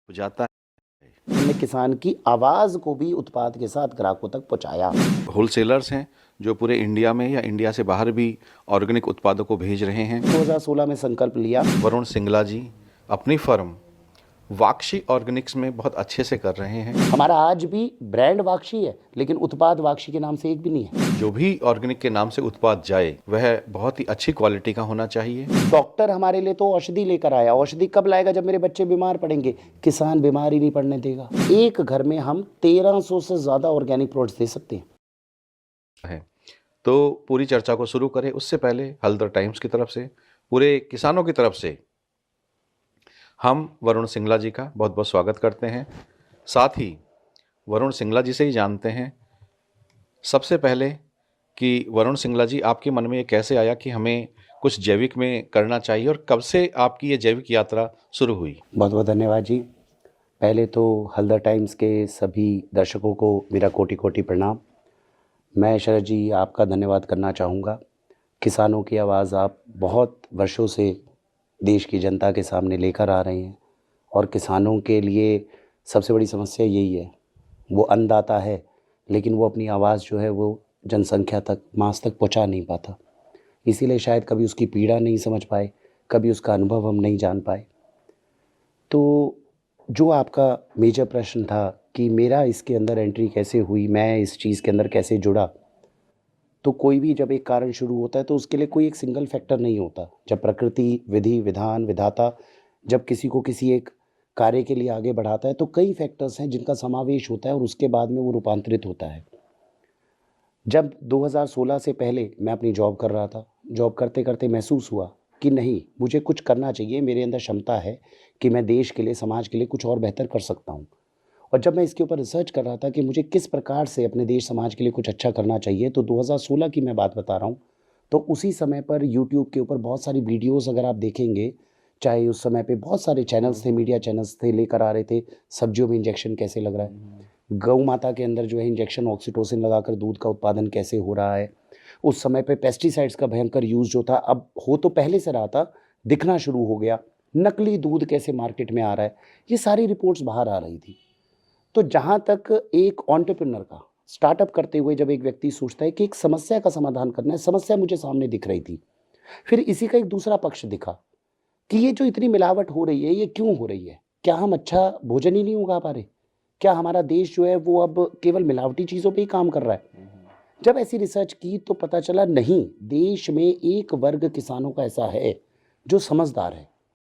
हो जाता हमने किसान की आवाज़ को भी उत्पाद के साथ ग्राहकों तक पहुँचाया। है। होलसेलर्स हैं जो पूरे इंडिया में या इंडिया से बाहर भी ऑर्गेनिक उत्पादों को भेज रहे हैं। 2016 में संकल्प लिया। वरुण सिंगला जी अपनी फर्म वाक्षी ऑर्गेनिक्स में बहुत अच्छे से कर रहे हैं। हमारा आज भी ब्रांड वाक्षी है, लेकिन उत्पाद वाक्षी के नाम से एक भी नहीं है। जो भी ऑर्गेनिक के नाम से उत्पाद जाए वह बहुत ही अच्छी क्वालिटी का होना चाहिए। डॉक्टर हमारे लिए तो औषधि लेकर आया। औषधि कब लाएगा? जब मेरे बच्चे बीमार पड़ेंगे। किसान बीमार ही नहीं पड़ने देगा। एक घर में हम 1300 से ज़्यादा ऑर्गेनिक प्रोडक्ट्स दे सकते हैं। तो पूरी चर्चा को शुरू करें उससे पहले हल्दर टाइम्स की तरफ से, पूरे किसानों की तरफ से हम वरुण सिंगला जी का बहुत बहुत स्वागत करते हैं। साथ ही वरुण सिंगला जी से ही जानते हैं सबसे पहले कि वरुण सिंगला जी आपके मन में ये कैसे आया कि हमें कुछ जैविक में करना चाहिए और कब से आपकी ये जैविक यात्रा शुरू हुई? बहुत बहुत धन्यवाद जी। पहले तो हल्दर टाइम्स के सभी दर्शकों को मेरा कोटि कोटि प्रणाम। मैं शरद जी आपका धन्यवाद करना चाहूँगा। किसानों की आवाज़ आप बहुत वर्षों से देश की जनता के सामने लेकर आ रहे हैं और किसानों के लिए सबसे बड़ी समस्या यही है, वो अन्नदाता है लेकिन वो अपनी आवाज़ जो है वो जनसंख्या तक, मास तक पहुंचा नहीं पाता। इसीलिए शायद कभी उसकी पीड़ा नहीं समझ पाए, कभी उसका अनुभव हम नहीं जान पाए। तो जो आपका मेजर प्रश्न था कि मेरा इसके अंदर एंट्री कैसे हुई, मैं इस चीज़ के अंदर कैसे जुड़ा, तो कोई भी जब एक कारण शुरू होता है तो उसके लिए कोई एक सिंगल फैक्टर नहीं होता। जब प्रकृति, विधि, विधान, विधाता जब किसी को किसी एक कार्य के लिए आगे बढ़ाता है तो कई फैक्टर्स हैं जिनका समावेश होता है और उसके बाद में वो रूपांतरित होता है। जब 2016 से पहले मैं अपनी जॉब कर रहा था, जॉब करते करते महसूस हुआ कि नहीं, मुझे कुछ करना चाहिए, मेरे अंदर क्षमता है कि मैं देश के लिए, समाज के लिए कुछ और बेहतर कर सकता हूँ। और जब मैं इसके ऊपर रिसर्च कर रहा था कि मुझे किस प्रकार से अपने देश समाज के लिए कुछ अच्छा करना चाहिए, तो 2016 की मैं बात बता रहा हूँ। तो उसी समय पर यूट्यूब के ऊपर बहुत सारी वीडियोस अगर आप देखेंगे, चाहे उस समय पे बहुत सारे चैनल्स थे, मीडिया चैनल्स थे, लेकर आ रहे थे सब्जियों में इंजेक्शन कैसे लग रहा है, गौ माता के अंदर जो है इंजेक्शन ऑक्सीटोसिन लगाकर दूध का उत्पादन कैसे हो रहा है। उस समय पे पेस्टिसाइड्स का भयंकर यूज़ जो था, अब हो तो पहले से रहा था, दिखना शुरू हो गया। नकली दूध कैसे मार्केट में आ रहा है, ये सारी रिपोर्ट्स बाहर आ रही थी। तो जहाँ तक एक एंटरप्रेन्योर का स्टार्टअप करते हुए जब एक व्यक्ति सोचता है कि एक समस्या का समाधान करना है, समस्या मुझे सामने दिख रही थी। फिर इसी का एक दूसरा पक्ष दिखा कि ये जो इतनी मिलावट हो रही है, ये क्यों हो रही है? क्या हम अच्छा भोजन ही नहीं उगा पा रहे? क्या हमारा देश जो है वो अब केवल मिलावटी चीज़ों पे ही काम कर रहा है? जब ऐसी रिसर्च की तो पता चला नहीं, देश में एक वर्ग किसानों का ऐसा है जो समझदार है,